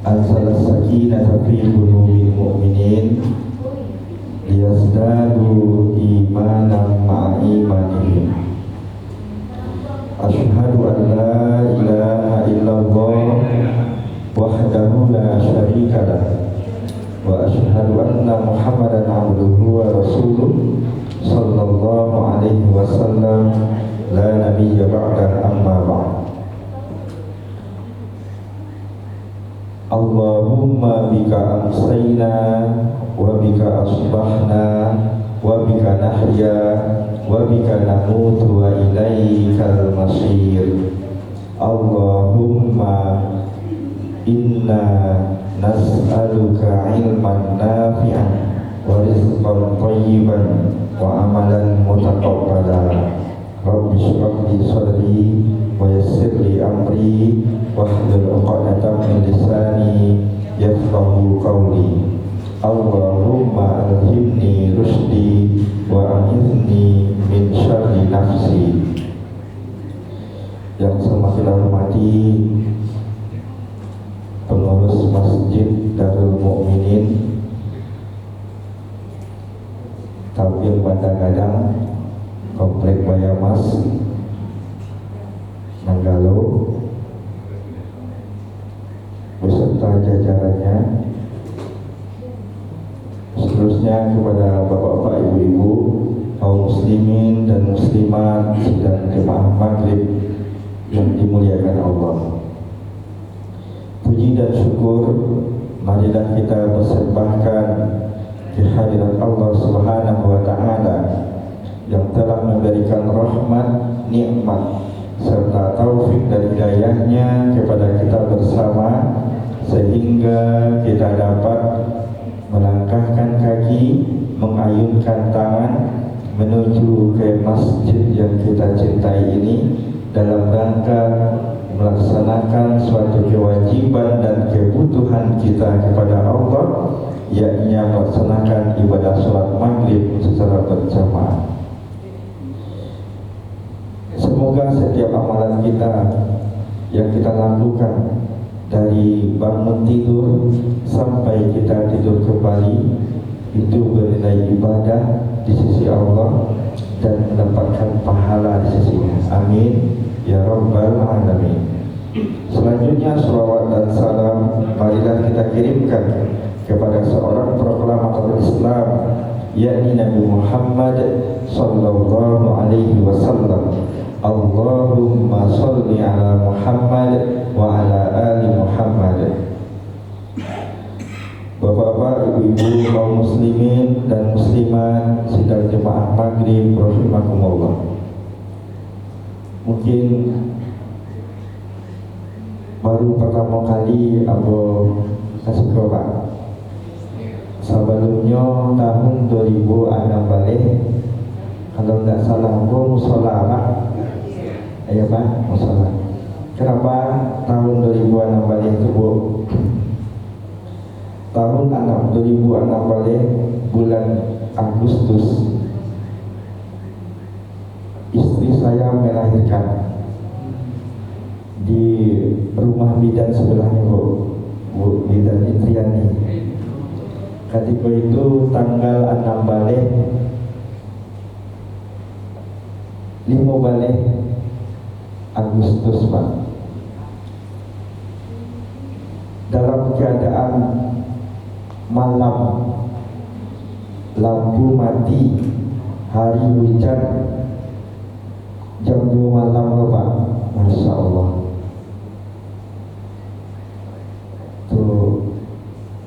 anzalas sakinata fi qulubil mu'minin liyazdadu imanan ma'a imanihim. Asyhadu an la ilaha illallah wahdahu la syarika lah wa asyhadu anna Muhammadan abduhu wa rasuluh sallallahu alaihi wasallam la nabiyya ba'da amma ba'd. Allahumma bika amsayna wa bika asbahna wa bika nahya wa bika namutu wa ilaikal masir. Allahumma inna nas'aluka ilman nafi'an wa rizqan thayyiban wa amalan mutaqabbala. Rabbi shrah li sadri wa yassir li amri wahlul 'uqdatam min lisani yafqahu qawli. Allahumma alhimni rusdi wa a'idhni min syarri nafsi. Yang saya hormati pengurus Masjid Darul Mukminin Tabir Bandar Gadang, Komplek Bayamas, Nanggalo, beserta jajarannya, seterusnya kepada bapak-bapak, ibu-ibu, kaum muslimin dan muslimat sidang jemaah maghrib yang dimuliakan Allah. Puji dan syukur marilah kita persembahkan kehadirat Allah Subhanahu wa taala yang telah memberikan rahmat, nikmat serta taufik dan hidayahnya kepada kita bersama sehingga kita dapat melangkahkan kaki, mengayunkan tangan menuju ke masjid yang kita cintai ini dalam rangka melaksanakan suatu kewajiban dan kebutuhan kita kepada Allah, yakni melaksanakan ibadah sholat maghrib secara berjamaah. Semoga setiap amalan kita yang kita lakukan dari bangun tidur sampai kita tidur kembali itu bernilai ibadah di sisi Allah dan mendapatkan pahala di sisinya. Amin ya rabbal alamin. Selanjutnya salawat dan salam marilah kita kirimkan kepada seorang proklamator Islam, yakni Nabi Muhammad sallallahu alaihi wasallam. Allahumma sholli ala Muhammad wa ala ali Muhammad. Bapak-bapak, ibu-ibu, kaum muslimin dan muslimat sidang jemaah maghrib rahimakumullah. Mungkin baru pertama kali aku kasih Pak. Sebelumnya tahun 2006 balik, kalau tidak salah aku musola Pak. Ayo Pak, musola. Kenapa tahun 2006 balik itu Bu? Tahun 2006 balik bulan Agustus istri saya melahirkan di rumah bidan sebelahnya Bu Bidan Intriani. Ketika itu tanggal 6 balik 5 balik Agustus Pak, dalam keadaan malam, lampu mati, hari hujan, jam 2 malam Pak. Masya Allah tuh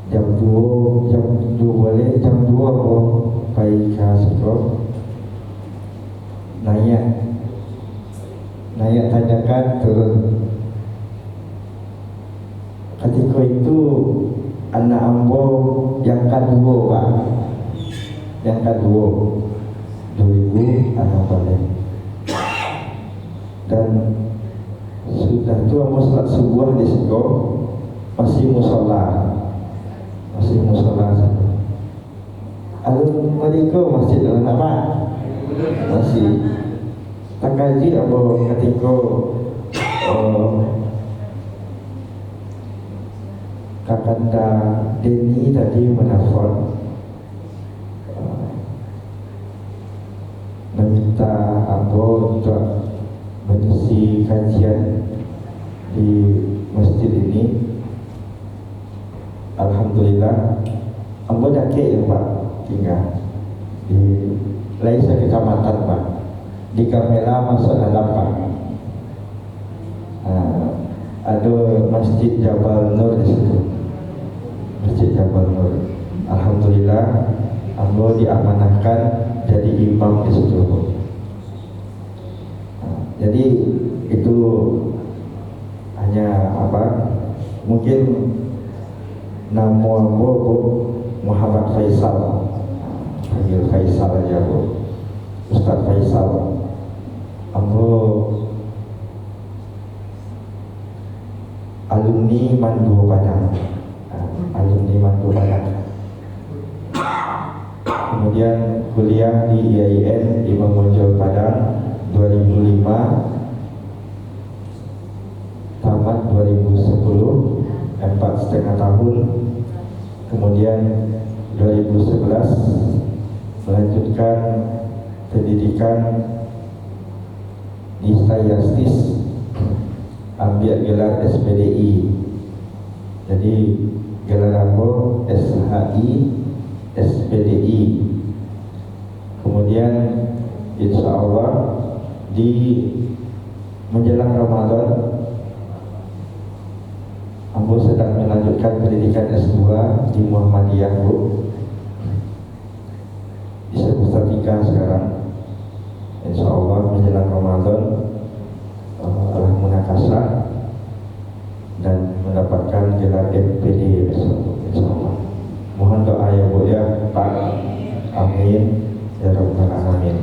jam 2 balik jam 2 kok baik kasih nanya tanyakan turun. Ketika itu anak ambo yang kedua Pak, yang kedua 2006 balik, dan sudah tua mau sholat subuh di situ masih musola. Alun-alun masjid dalam apa? Masih tak kaji apa Kakanda Denny tadi menelpon meminta Ambo untuk mengisi kajian di masjid ini. Alhamdulillah Ambo dake ya Pak, tinggal di Laisa kecamatan Pak, di Kamela masuk dalam Pak. Ada Masjid Jabal Nur di situ, Masjid Jabal Nur. Alhamdulillah Ambo diamanahkan jadi imam di situ. Jadi itu hanya apa? Mungkin nama Ambo Bu Muhammad Faisal, panggil Faisal aja Bu, Ustaz Faisal. Ambo alumni Mandu Padang, alumni Mandu Padang. Kemudian kuliah di IAIN Imam Bonjol Padang 2005, tamat 2010, 4,5 tahun. Kemudian 2011 melanjutkan pendidikan di Stayastis, ambil gelar SPDI. Jadi gelar Ambo SHI SPDI. Kemudian insya Allah di menjelang Ramadan Ambo sedang melanjutkan pendidikan S2 di Muhammadiyah Bu, di semester 3 sekarang. Insya Allah menjelang Ramadan telah munakasah dan mendapatkan gelar MPD besok, insya Allah. Mohon doa ya Bu ya Pak. Amin ya Rabbal Alamin.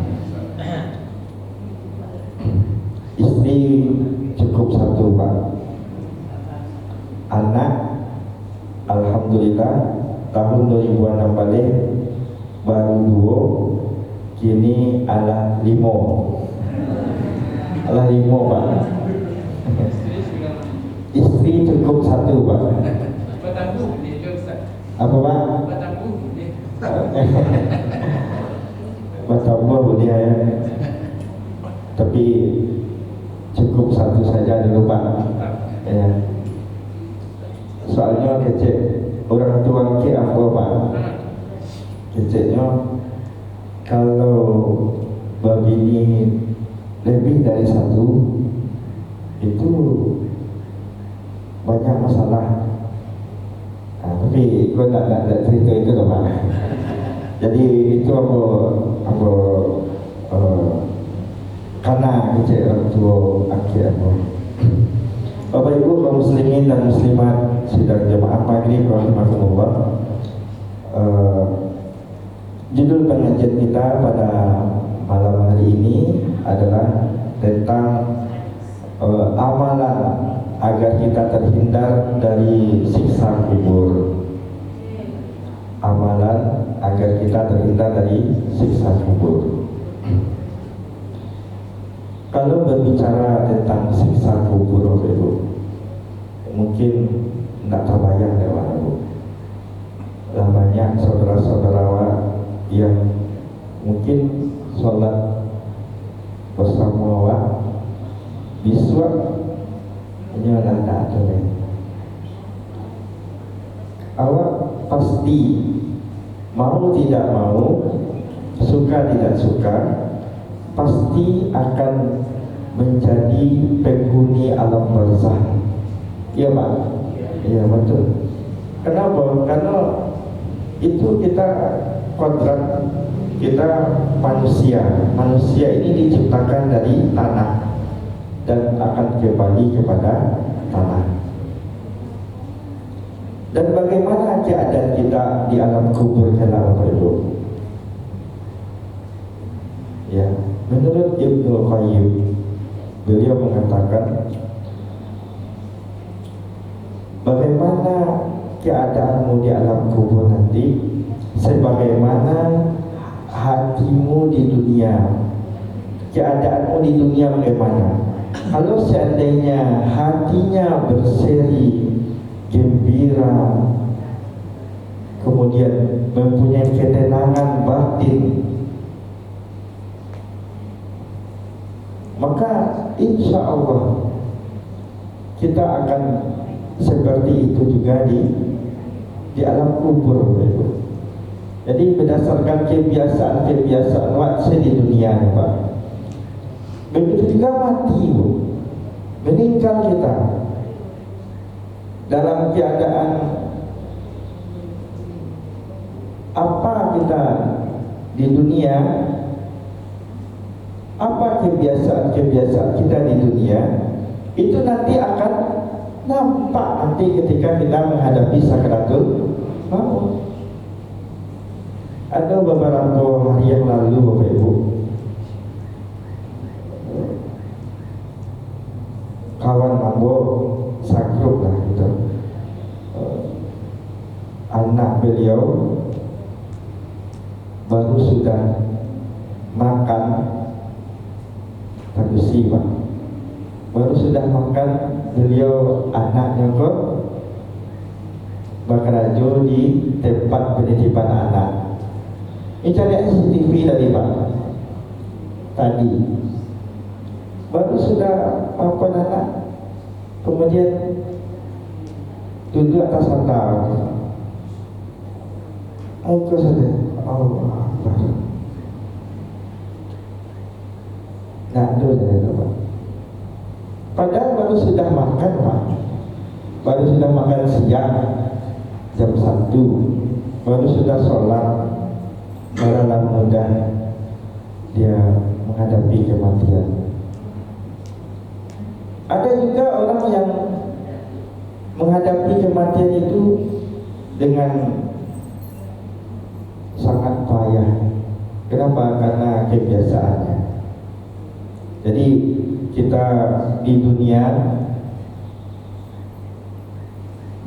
Istri cukup satu Pak. Anak alhamdulillah tahun 2006 balik baru 2, kini ala 5. Ala 5 Pak. Istri cukup satu Pak. Apa Pak? Batambuh dia ya. Tapi cukup satu saja dulu Pak. Ya. Soalnya kecil orang tua ke apa Pak? Kecilnya kalau babini lebih dari satu itu banyak masalah. Tapi gue tak cerita itu loh Pak. Jadi itu aku karena kecil orang tua akhir aku. Bapak Ibu kaum muslimin dan muslimat sidang jamaah maghrib rahimakumullah. Judul pengajian kita pada malam hari ini adalah tentang amalan agar kita terhindar dari siksa kubur. Amalan agar kita terhindar dari siksa kubur. Kalau berbicara tentang siksa kubur, Bapak Ibu, mungkin tidak terbayang ya Bapak Ibu. Banyak saudara-saudara yang mungkin sholat bersama awak biswak ini ada awak pasti mau tidak mau, suka tidak suka, pasti akan menjadi penghuni alam barzah. Iya Pak? Iya betul. Kenapa? Karena itu kita kodrat, kita manusia. Manusia ini diciptakan dari tanah dan akan kembali kepada tanah. Dan bagaimana keadaan kita di alam kubur kelak Bapak Ibu? Ya, menurut Ibnu Qayyim, beliau mengatakan bagaimana keadaanmu di alam kubur nanti sebagaimana hatimu di dunia. Keadaanmu di dunia bagaimana? Kalau seandainya hatinya berseri gembira, kemudian mempunyai ketenangan batin, maka insya Allah kita akan seperti itu juga di alam kubur. Jadi berdasarkan kebiasaan waktu di dunia, Pak, begitu juga mati, meninggal kita dalam keadaan apa kita di dunia, apa kebiasaan kita di dunia, itu nanti akan nampak nanti ketika kita menghadapi sakaratul maut. Ada beberapa hari yang lalu, Bapak Ibu, kawan mambo sakrup lah gitu, anak beliau baru sudah makan tagusi, Pak, baru sudah makan beliau anaknya kok bekerja di tempat penitipan anak. Ini cari CCTV tadi, Pak, tadi baru sudah makan anak, kemudian duduk atas sandal. Aku sadar, Allah Akbar. Nah, itu Pak. Padahal baru sudah makan, Pak. Baru sudah makan siang jam 1, baru sudah sholat, malah mudah dia menghadapi kematian. Ada juga orang yang menghadapi kematian itu dengan sangat payah. Kenapa? Karena kebiasaannya. Jadi kita di dunia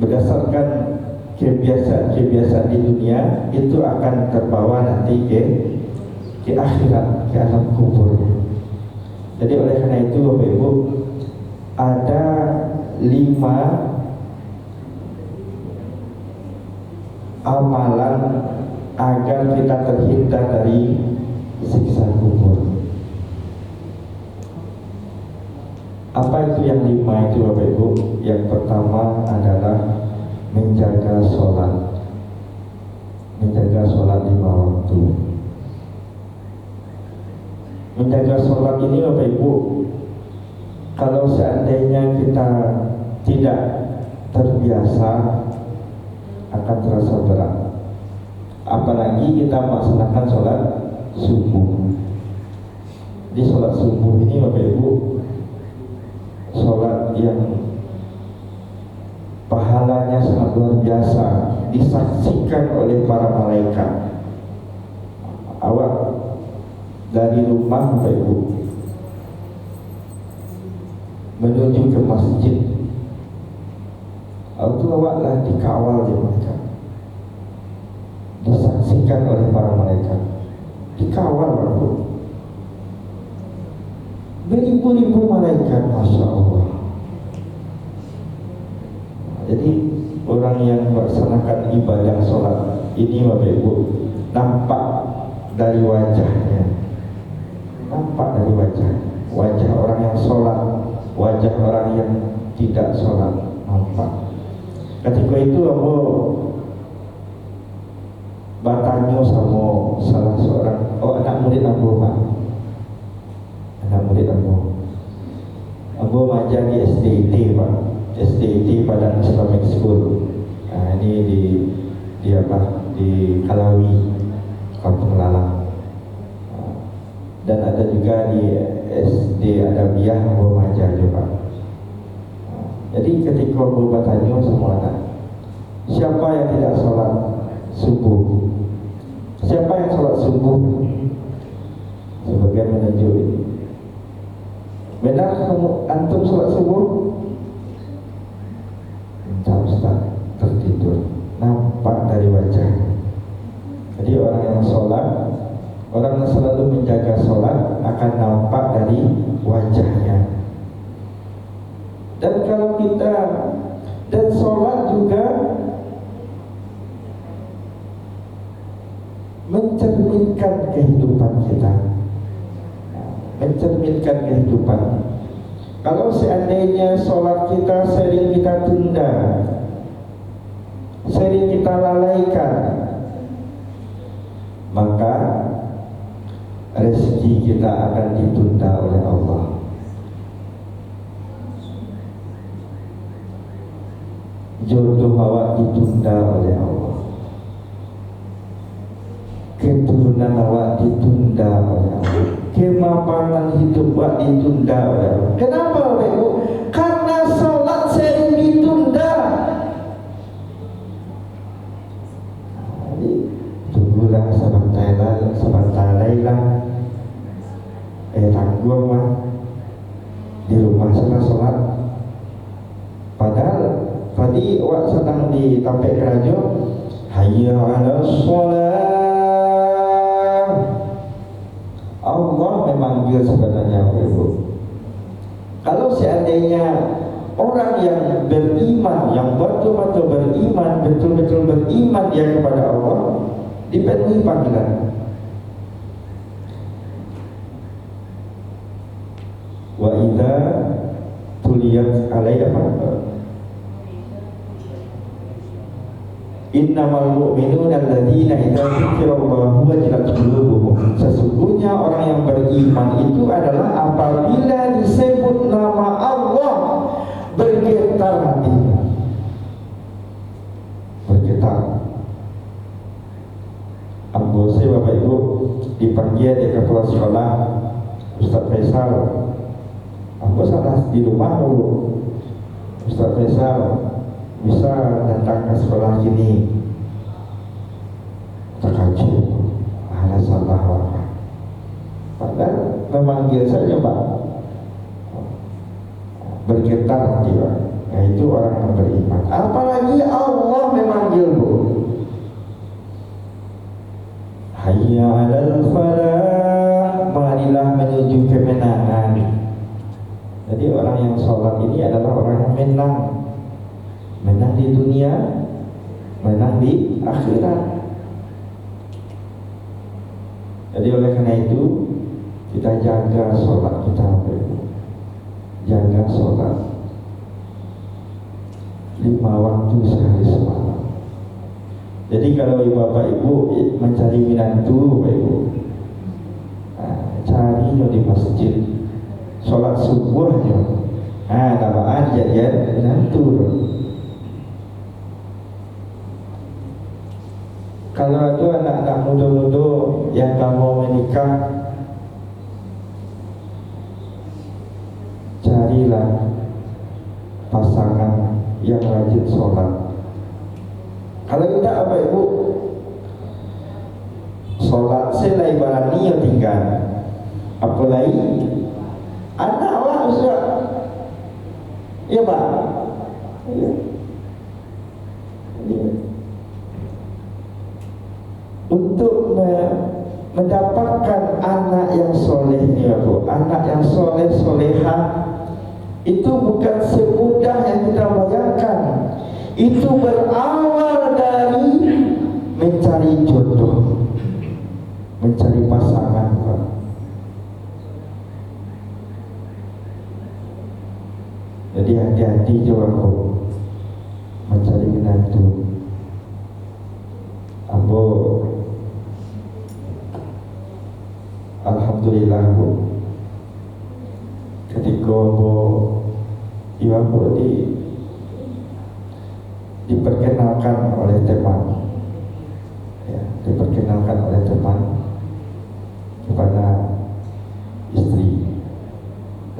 berdasarkan kebiasaan di dunia itu akan terbawa nanti ke akhirat, ke alam kubur. Jadi oleh karena itu, Bapak Ibu, ada 5 amalan agar kita terhindar dari siksa kubur. Apa itu yang 5 itu, Bapak Ibu? Yang pertama adalah menjaga sholat. Menjaga sholat 5 waktu. Menjaga sholat ini, Bapak Ibu, kalau seandainya kita tidak terbiasa akan terasa berat. Apalagi kita melaksanakan sholat subuh. Di sholat subuh ini, Bapak Ibu, sholat yang pahalanya sangat luar biasa, disaksikan oleh para malaikat. Awak dari rumah, Bapak Ibu, menuju ke masjid, itu awaklah dikawal di mereka, disaksikan oleh para malaikat, dikawal, Bapak Ibu, beribu-ribu malaikat, Masya Allah. Jadi orang yang melaksanakan ibadah sholat ini, Bapak Ibu, nampak dari wajahnya, nampak dari wajah orang yang sholat, wajah orang yang tidak sholat, nampak. Ketika itu aku bertanya sama salah seorang anak murid aku, Pak, anak murid aku mengajar di SDIT, Pak, SDIT Padang Islamic School. Nah, ini di Kalawi, Kampung Lalang. Dan ada juga di SD Adabiyah aku mengajar juga. Jadi ketika aku bertanya sama anak, siapa yang tidak sholat subuh? Siapa yang sholat subuh? Sebagian menunjuk ini. Benar kamu antum sholat subuh? Entah Ustaz, tertidur. Nampak dari wajah. Jadi orang yang sholat, orang yang selalu menjaga sholat akan nampak dari wajahnya. Dan kalau kita, dan sholat juga mencerminkan kehidupan kita, mencerminkan kehidupan. Kalau seandainya sholat kita sering kita tunda, sering kita lalaikan, maka rezeki kita akan ditunda oleh Allah. Jodoh awak ditunda oleh Allah, keturunan awak ditunda oleh Allah, kemapanan hidup awak ditunda oleh Allah. Kenapa Bapak Ibu? Karena sholat sering ditunda. Tunggulah sebentar lah, tanggung lah di rumah sana sholat. Padahal tadi awak sedang di tampek kerajo, hayya 'alas shalah. Allah memanggil sebenarnya Bapak Ibu. Kalau seandainya orang yang beriman, yang betul-betul beriman, betul-betul beriman dia kepada Allah, dipenuhi panggilan. Wa idza tuliyat alaihi innamal mu'minuna alladzina idza dzukirallahu wajilat qulubuhum. Sesungguhnya orang yang beriman itu adalah apabila disebut nama Allah bergetar hatinya. Bergetar. Ambo saya Bapak Ibu dipanggil di kepala sekolah Ustaz Faisal. Ambo salah di rumah dulu. Ustaz Faisal bisa datang ke sekolah ini, terkajut, ada salah apa? Padahal memanggil saja Pak, bergetar hati Pak. Nah, itu orang yang beriman. Apalagi Allah memanggil Bu. Hayya 'alal falah, marilah menuju kemenangan. Jadi orang yang sholat ini adalah orang yang menang. Menang di dunia, menang di akhirat. Jadi oleh karena itu kita jaga sholat kita, jaga sholat 5 waktu sehari semalam. Jadi kalau Bapak Ibu mencari minantu, Bapak Ibu, cari di masjid, sholat subuhnya, tambahan jadian minantu. Kalau ada anak-anak muda-muda yang tak mau menikah, carilah pasangan yang rajin sholat. Kalau tidak Bapak Ibu, sholat selai barani yang tinggal, apalagi anak awak Ustaz, ya Pak, ya. Untuk mendapatkan anak yang soleh ini, Bu, anak yang soleh solehah itu bukan semudah yang kita bayangkan. Itu berawal dari mencari jodoh, mencari pasangan, Pak. Jadi hati-hati juga, Bu, mencari menantu. Ambo alhamdulillah Bu, ketika Ibu diperkenalkan oleh teman, ya, diperkenalkan oleh teman kepada istri,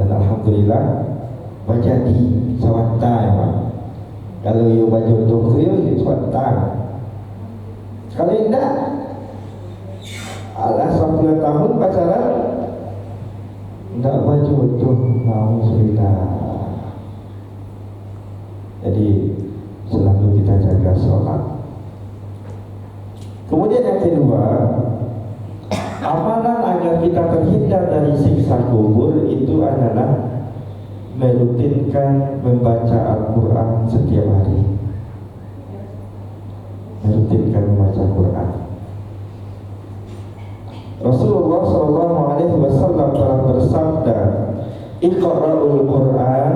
dan alhamdulillah menjadi sawata ya Pak. Kalau Ibu jodoh itu sawata. Kalau tidak, alah 10 tahun pacaran, tidak berjodoh, alhamdulillah. Jadi selalu kita jaga sholat. Kemudian yang kedua, amalan agar kita terhindar dari siksa kubur itu adalah merutinkan membaca Al-Quran setiap hari. Merutinkan membaca Quran. bersabda, "Iqra'ul Qur'an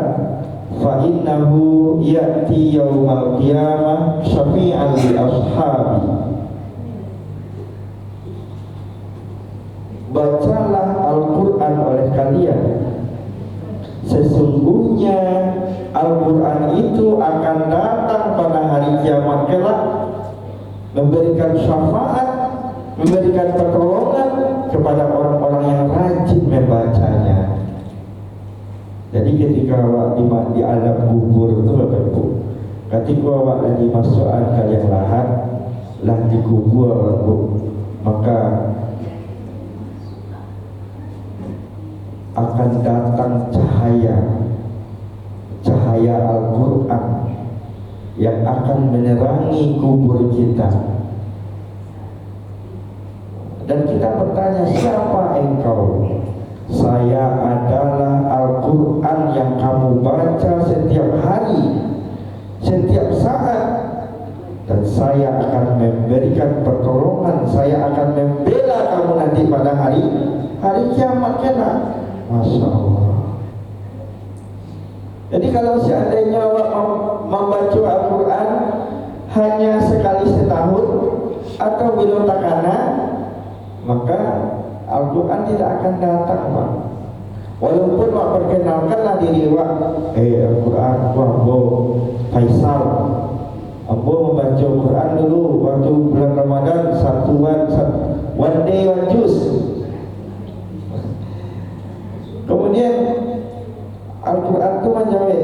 fa innahu ya'ti yaumal qiyamah syafi'an li ashabi." Bacalah Al-Quran oleh kalian, sesungguhnya Al-Quran itu akan datang pada hari kiamat kelak, memberikan syafaat, memberikan pertolongan kepada orang-orang yang rajin membacanya. Jadi ketika awak di alam kubur itu Bapak Ibu, ketika awak lagi masuk kalian lahat, lah dikubur Bapak Ibu, maka akan datang cahaya Al-Quran yang akan menerangi kubur kita. Dan kita bertanya, siapa engkau? Saya adalah Al-Quran yang kamu baca setiap hari, setiap saat, dan saya akan memberikan pertolongan, saya akan membela kamu nanti pada hari kiamat kelak. Masya Allah. Jadi kalau seandainya awak membaca Al-Quran hanya sekali setahun atau belum takana, maka Al-Quran tidak akan datang, Pak. Walaupun awak perkenalkanlah diri awak, Al-Quran, Ambo Faisal, Ambo membaca Al-Quran dulu waktu bulan Ramadan, one day one juice. Kemudian Al-Quran itu menjawab,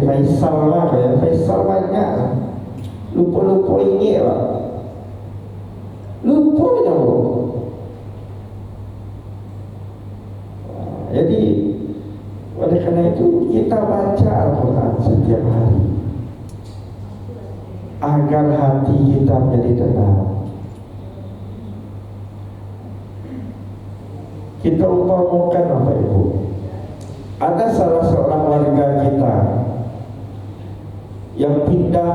Faisal lah, Faisal banyak, lupa ingat lah, lupa je. Jadi oleh karena itu kita baca Al-Quran setiap hari agar hati kita menjadi tenang. Kita umpamakan Bapak Ibu, ada salah seorang warga kita yang pindah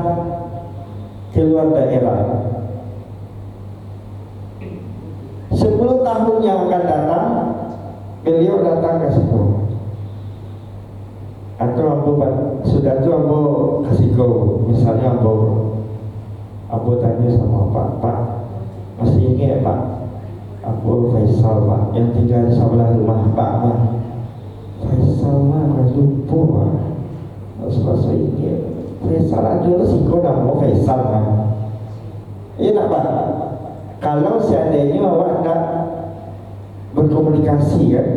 keluar daerah. 10 tahun yang akan datang, beliau datang ke situ. Atau ambo sudah tu ambo kasih kau, misalnya ambo tanya sama Pak, masih ingat Pak? Aku Faisal Pak, yang tinggal di sebelah rumah Pak Pak. Faisal Pak, aku lupa Pak. Masa ingat Faisal ada sih kau nama Faisal Pak. Iya nak Pak? Kalau seandainya awak nak berkomunikasi kan,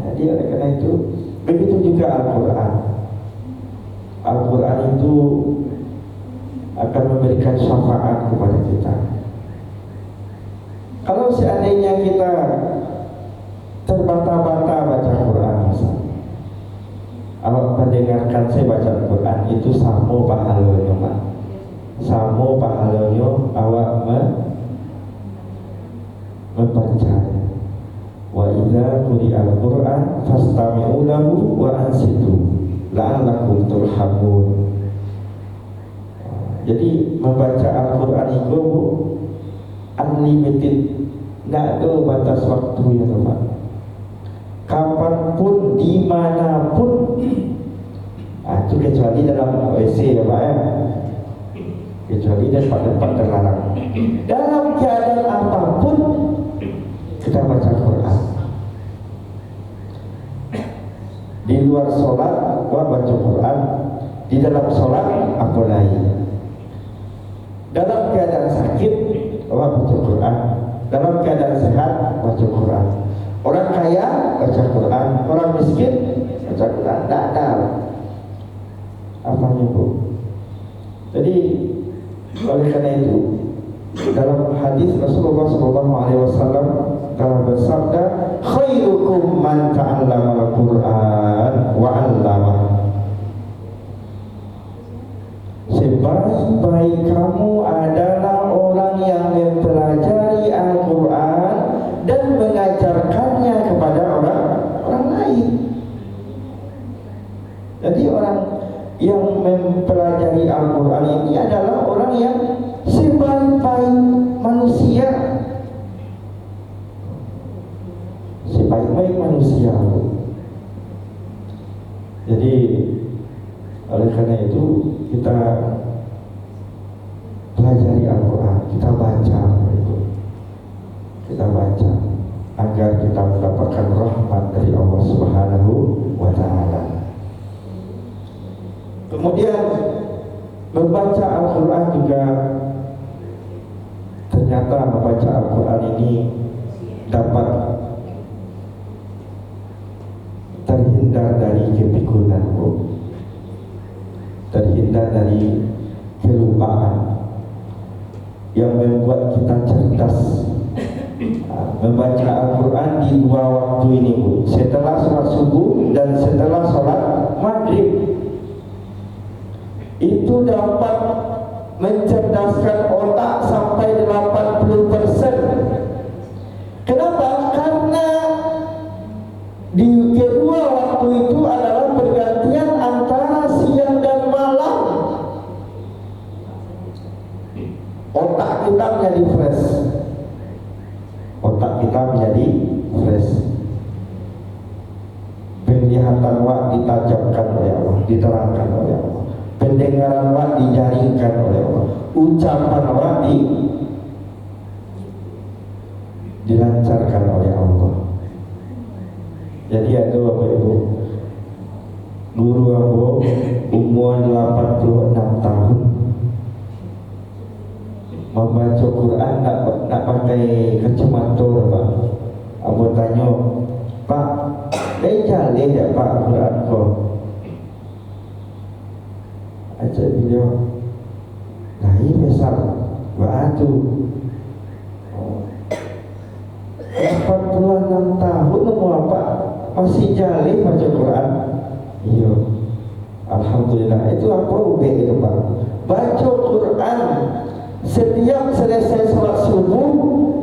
jadi oleh karena itu begitu juga Al-Quran. Al-Quran itu akan memberikan syafaat kepada kita. Kalau seandainya kita terbata-bata baca Quran misalnya, awak mendengarkan saya baca Quran itu sama pahalanya Pak. Sama pahalanya awak membaca. Wa idza quri'al Qur'an fastami'u lahu wa ansitu la'allakum turhamun. Jadi membaca Al-Quran itu unlimited, tidak ada batas waktu ya Pak. Kapanpun, dimanapun, itu kecuali dalam WC ya Pak ya. Kecuali dalam tempat terlarang. Dalam keadaan apapun kita baca Quran. Di luar sholat, baca Quran. Di dalam sholat, apa lain? Dalam keadaan sakit, baca Quran. Dalam keadaan sehat, baca Quran. Orang kaya, baca Quran. Orang miskin, baca Quran. Tak ada apanya Bu. Jadi oleh karena itu dalam hadis Rasulullah SAW telah bersabda, khairukum man ta'allama al-Quran wa 'allama. Sebaik-baik kamu adalah orang yang mempelajari Al-Quran dan mengajarkannya kepada orang lain. Jadi orang yang mempelajari Al-Quran ini adalah orang yang sebaik-baik manusia. Sebaik-baik Al-Quran juga ternyata membaca Al-Quran ini dapat terhindar dari kepikunan, terhindar dari kelupaan yang membuat kita cerdas. Membaca Al-Quran di dua waktu ini, Bu, setelah sholat subuh dan setelah sholat maghrib, itu dapat mencerdaskan otak sampai 80%. Kenapa? Karena di kedua waktu itu adalah pergantian antara siang dan malam. Otak kita menjadi fresh. Otak kita menjadi fresh. Penglihatan wa ditajamkan oleh Allah, diterangkan oleh Allah. Pendengaran wa dijaringkan oleh Allah. Ucapan wa dilancarkan oleh Allah. Jadi ada Bapak Ibu, guru aku umur 86 tahun membaca Quran nak pakai kacamata, Pak. Aku tanya, Pak, baca ya Pak Quran kau? Aja beliau, nah ini besar, batu. 46 tahun mau apa? Masih jali baca Quran. Iya. Alhamdulillah. Itu apa ubah itu, Pak? Baca Quran setiap selesai sholat subuh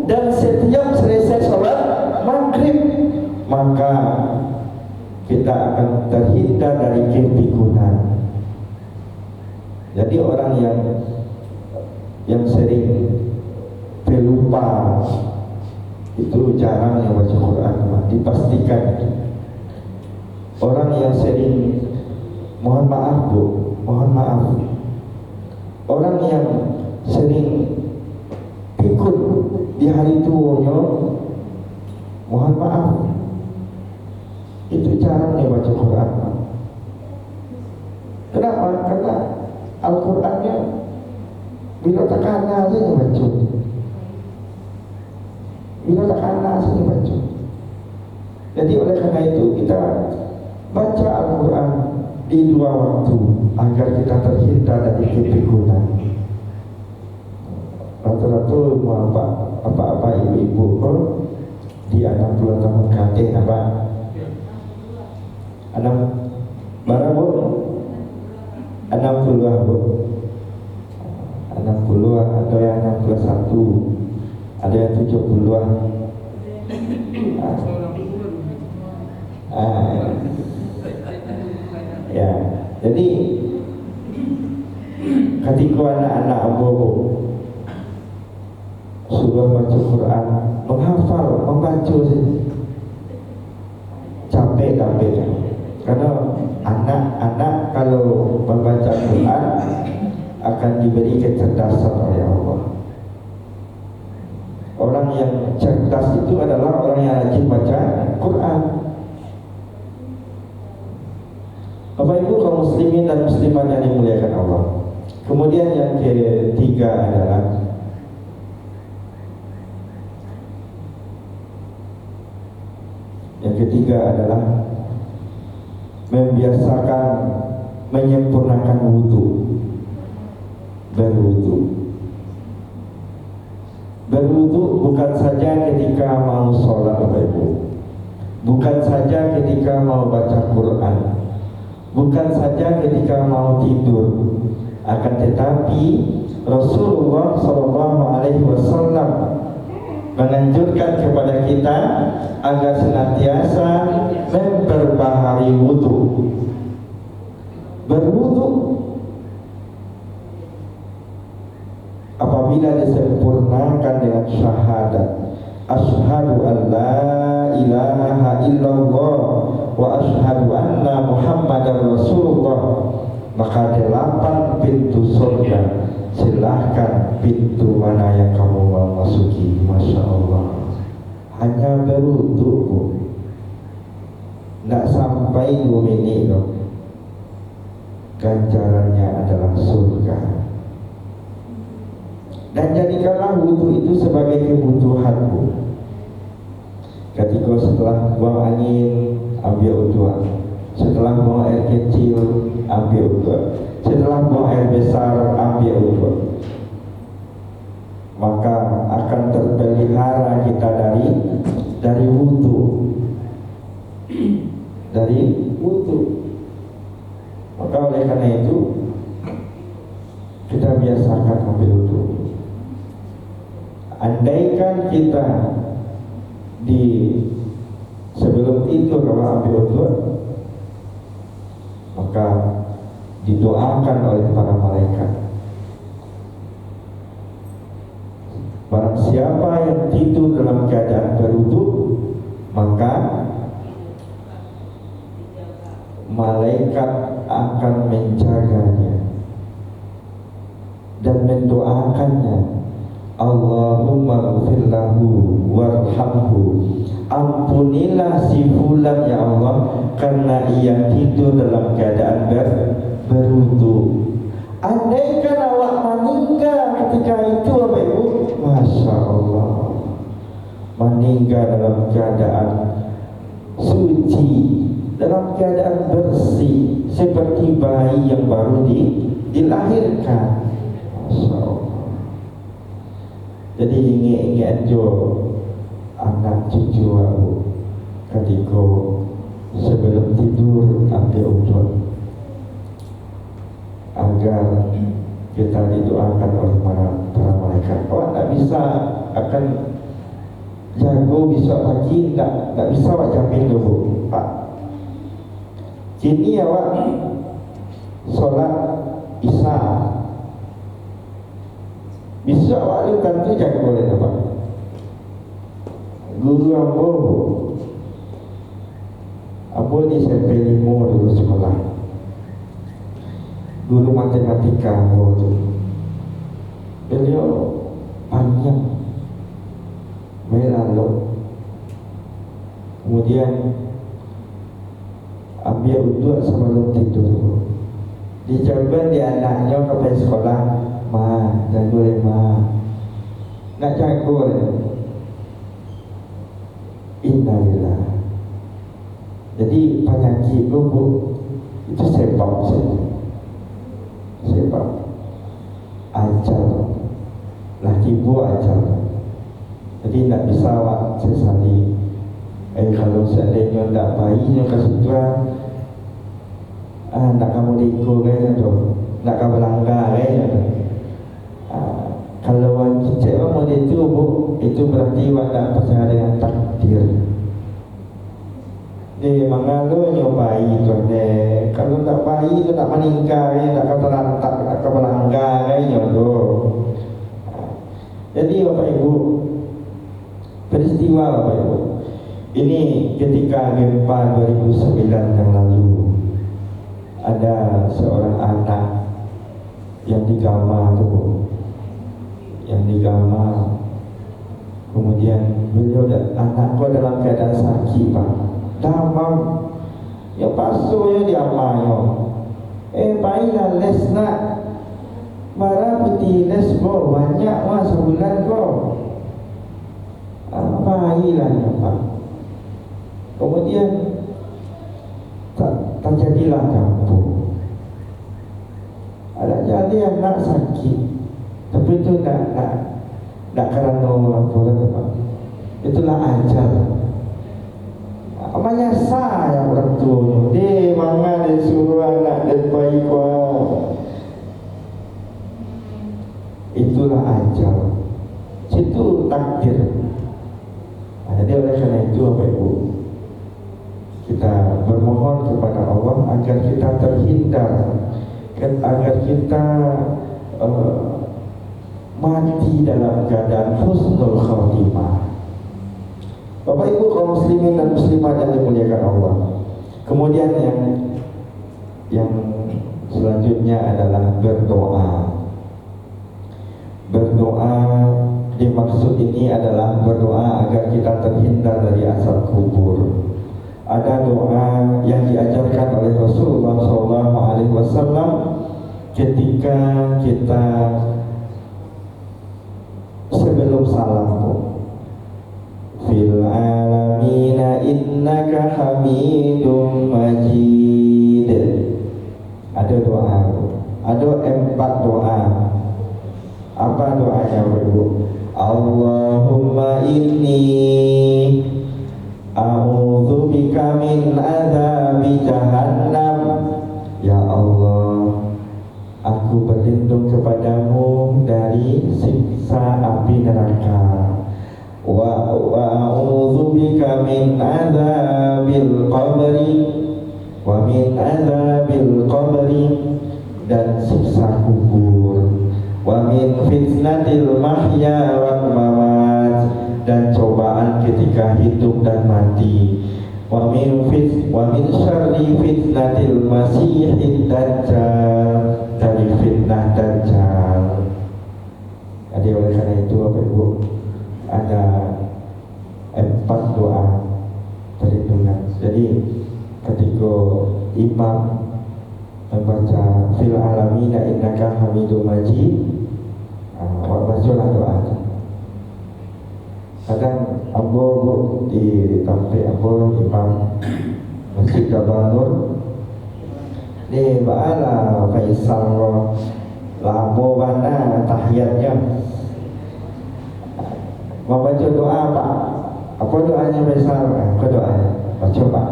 dan setiap selesai sholat maghrib, maka kita akan terhindar dari kepikunan. Jadi orang yang sering pelupa itu jarang yang baca Quran, dipastikan. Orang yang sering, mohon maaf Bu, mohon maaf, orang yang sering pikun di hari tuanya, mohon maaf, itu jarang yang baca Quran. Kenapa? Karena Al-Qurannya bila takana saja baca, bila takana saja baca. Jadi oleh karena itu kita baca Al-Quran di dua waktu agar kita terhindar dari kepikunan. Rata-rata apa ibu-ibu di 60 tahun kakek apa? Anak berapa Bu? 60 Bu. 60, ada yang 61, ada yang 70. Ya, jadi ketika anak-anak abu sudah baca Quran, menghafal, membaca sih, capek. Karena anak-anak kalau membaca Quran akan diberi kecerdasan oleh Allah. Orang yang cerdas itu adalah orang yang rajin baca Quran. Bapak Ibu kaum muslimin dan muslimat yang dimuliakan Allah. Kemudian yang ketiga adalah membiasakan menyempurnakan wudu. Berwudu bukan saja ketika mau sholat, Bapak Ibu, bukan saja ketika mau baca Quran, bukan saja ketika mau tidur, akan tetapi Rasulullah SAW menganjurkan kepada kita agar senantiasa memperbaharui wudu. Berwudu apabila disempurnakan dengan syahadat asyhadu an la ilaha illallah wa asyhadu anna muhammadar rasulullah, maka 8 pintu surga, silahkan pintu mana yang kamu mau masuki. Masya Allah, hanya berwudu Bu, tidak sampai 2 menit loh, ganjarannya adalah surga. dan jadikanlah wudu itu sebagai kebutuhanmu. Ketika setelah buang angin, ambil wudu. Setelah buang air kecil, ambil wudu. Setelah buang air besar, ambil wudu. Maka akan terpelihara kita dari wudu. Dari wudu. Maka oleh karena itu kita biasakan ambil wudu. Andaikan kita di sebelum tidur kalau ambil wudu, maka didoakan oleh para malaikat. Barang siapa yang tidur dalam keadaan berwudu, maka malaikat akan menjaganya dan mendoakannya. Allahumma ghfir lahu warhamhu, ampunilah si fulan ya Allah, karena ia tidur dalam keadaan berwudu. Andaikan awak meninggal ketika itu, Bapak Ibu, Masya Allah, meninggal dalam keadaan suci, dalam keadaan bersih, seperti bayi yang baru dilahirkan. Masya Allah. Jadi ingat jo anak cucu aku ketika sebelum tidur ambil wudu, agar kita didoakan oleh para malaikat. Awak tak bisa akan jago besok pagi, tak bisa awak jamin dulu, Pak. Kini awak solat Isya, besok awak lu tentu jago boleh apa? Guru Ambo ni SMP 5 dulu sekolah. Guru matematika Ambo tu, beliau panjang melalu, kemudian ambil wudu sebelum tidur. Dicoba di anaknya ke sekolah, jangan boleh nak jago innalillah. Jadi penyakit bu itu sebab ajal, laki bu ajal. Jadi tak bisa awak sesali. Kalau seandainya tak bayinya kesukaan, nak kamu diikut kayaknya tu, nak kamu langgar kayaknya tu. Kalau awak cakap model itu bu, itu berarti awak tak percaya dengan takdir. Dia mengalu nyobai tu deh. Kalau tak bayi tu tak meninggal, tak kau terlantak, tak kau melanggar kayaknya tu. Jadi Bapak Ibu, peristiwa Bapak Ibu, ini ketika gempa 2009 yang lalu, ada seorang anak yang digama tu, kemudian beliau anakku dalam keadaan sakit Pak, damam, ya pasu ya diamal baiklah les nak marah putih les kau banyak sebulan kau, baiklah ya Pak. Kemudian terjadilah kampung. Ada jadi anak sakit, tapi itu tak kerana apa, itulah ajal. Menyasar yang orang tua, dia mangan dia suruh anak dan bayi kuat. Itulah ajal, itu takdir. Jadi oleh karena itu Bapak Ibu, kita bermohon kepada Allah agar kita terhindar, agar kita mati dalam keadaan husnul khatimah. Bapak Ibu kaum muslimin dan muslimat yang dimuliakan Allah. Kemudian yang selanjutnya adalah berdoa. Berdoa dimaksud ini adalah berdoa agar kita terhindar dari azab kubur. Ada doa yang diajarkan oleh Rasulullah SAW ketika kita ada 4 doa. Apa doanya Ibu? Allahumma inni a'udzubika min adzabi jahannam. Ya Allah, aku berlindung kepadamu dari siksa api neraka. Wa a'udzubika min adzabil qabri wa min adzabil qabri, dan siksa kubur. Wa min fitnatil mahya wal mamat, dan cobaan ketika hidup dan mati. Wa min syarri fitnatil masiihid dajjal, dari fitnah dajjal. Jadi oleh karena itu Bapak Ibu, ada 4 doa perlindungan. Jadi ketika imam membaca fil alamina innaka hamidum majid, bacalah doa. Kadang ambo di tempat ambo imam Masjid Jabal Nur di ba'ala Faisal labo mana tahiyatnya membaca doa Pak. Apa doanya Faisal? Apa doanya? Baca Pak.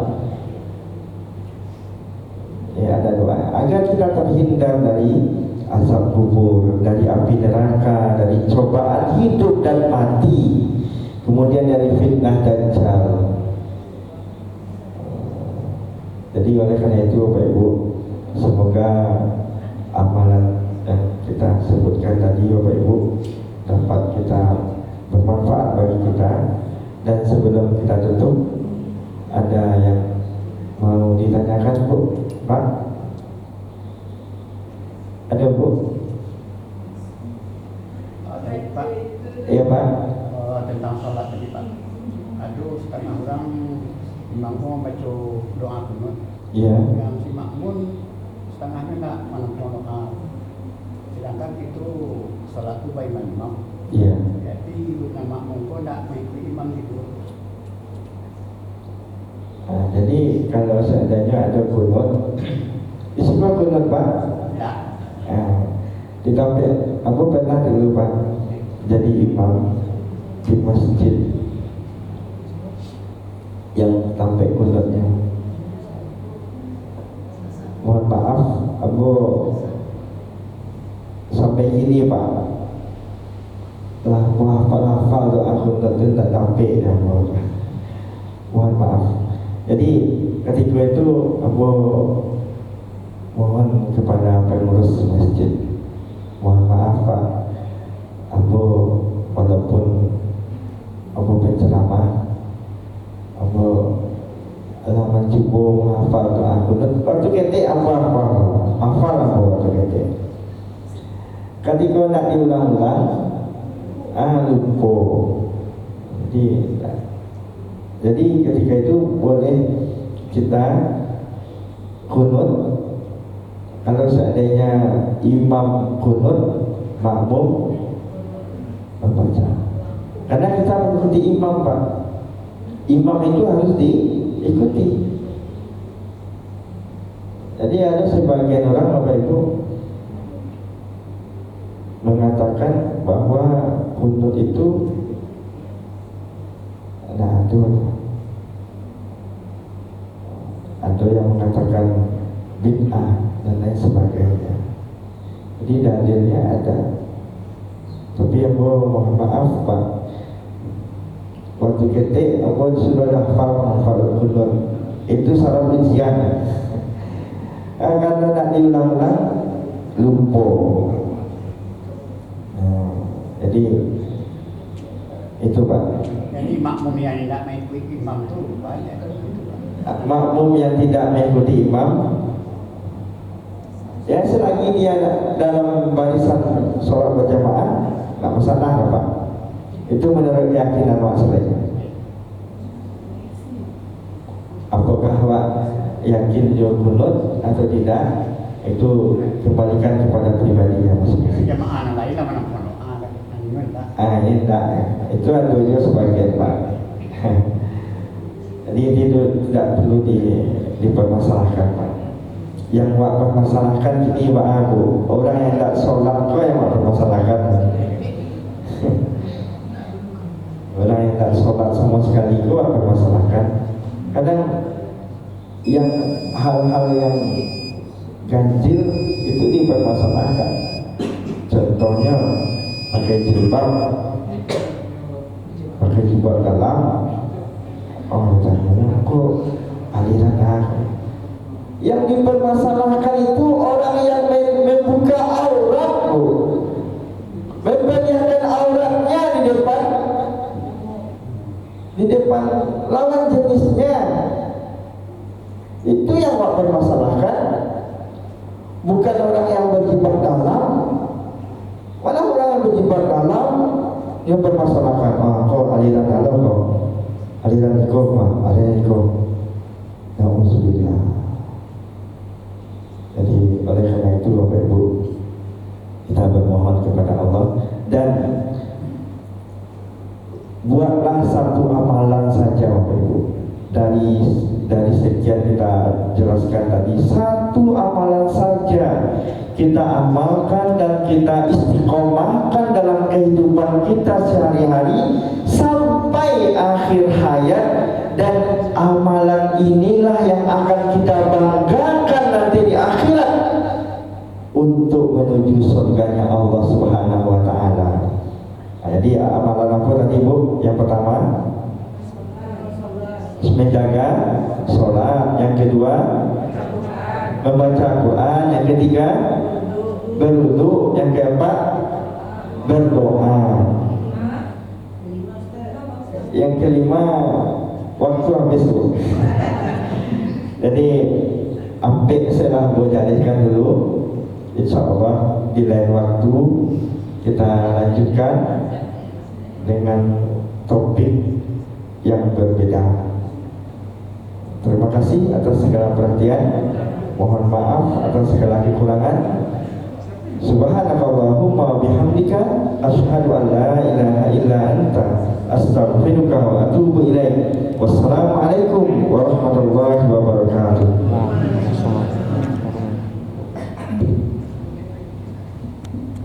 Ya, ada doa agar kita terhindar dari azab kubur, dari api neraka, dari cobaan hidup dan mati, kemudian dari fitnah dajjal. Jadi oleh karena itu Bapak Ibu, semoga amalan yang kita sebutkan tadi Bapak Ibu dapat kita bermanfaat bagi kita. Dan sebelum kita tutup, ada yang mau ditanyakan Bu? Pak? Ada Bu? Pak. Iya Pak. Tentang sholat tadi Pak. Aduh, setengah orang imam membaca doa kunut. Iya. Yang si makmun setengahnya enggak manfaat. Sedangkan itu sholat itu by imam. Iya. Jadi bukan makmun kok enggak mengikuti imam gitu. Nah, jadi kalau seandainya ada kunut, istimewa kunut Pak. Ya. Di tempat aku pernah dulu Pak jadi imam di masjid yang sampai kunutnya. Mohon maaf, aku sampai ini Pak, lah hafal doa kunut itu tak sampai ya. Mohon maaf. Jadi ketika itu aku mohon kepada pengurus masjid, mohon maaf Pak, aku walaupun aku berceramah, aku mencoba menghafal doa kunut. Waktu ketik aku hafal aku waktu ketik. Ketika nak diulang-ulang, lupa. Jadi ketika itu boleh kita kunut. Kalau seandainya imam kunut, makmum membaca. Karena kita mengikuti imam Pak. Imam itu harus diikuti. Jadi ada sebagian orang Bapak Ibu mengatakan bahwa kunut itu ada yang mengatakan bid'ah dan lain sebagainya. Jadi dalilnya ada. Tapi aku mohon maaf Pak, waktu ketik aku sudah hafal kunut itu salah ujian. Karena nak diulang-ulang lupa. Jadi itu Pak. Jadi makmum yang tidak mengikuti imam itu banyak gitu Pak. Makmum yang tidak mengikuti imam, ya selagi dia dalam barisan sholat berjamaah, nggak masalah Pak. Itu menurut keyakinan masalah. Apakah Pak yakin dia kunut atau tidak, itu kembalikan kepada pribadinya masing-masing. Jamaah lain lah mana doa ini enggak, itu ada juga sebagian Pak. Jadi itu tidak perlu dipermasalahkan Pak. Yang wak permasalahkan ini wak aku, orang yang tak sholat kau yang wak permasalahkan. Orang yang tak sholat sama sekali kau wak permasalahkan. Kadang yang hal-hal yang ganjil itu dipermasalahkan. Contohnya pakai jilbab dalam, oh tanya kok aliran aku. Yang dipermasalahkan itu orang yang membuka aurat, memperlihatkan auratnya di depan lawan jenisnya. Itu yang wak permasalahkan, bukan orang yang berjilbab dalam. Mana orang yang berjilbab dalam yang bermasalahkan, kau aliran dalam, kau aliran ikut, Alhamdulillah. Jadi oleh karena itu Bapak Ibu, kita bermohon kepada Allah dan buatlah satu amalan saja Bapak Ibu. Dari sekian kita jelaskan tadi, satu amalan saja kita amalkan dan kita istiqomahkan dalam kehidupan kita sehari-hari sampai akhir hayat, dan amalan inilah yang akan kita banggakan nanti di akhirat untuk menuju surganya Allah Subhanahu wa taala. Jadi amalan apa tadi Bu? Yang pertama menjaga sholat, yang kedua membaca Quran, yang ketiga berwudu, yang keempat berdoa, yang kelima waktu habis Bu. Jadi ambil saya boleh dulu, insya Allah di lain waktu kita lanjutkan dengan topik yang berbeda. Terima kasih atas segala perhatian. Mohon maaf atas segala kekurangan. Subhanakallahumma bihamdika asyhadu an la ilaha illa anta astaghfiruka wa atubu ilaik. Wassalamualaikum warahmatullahi wabarakatuh.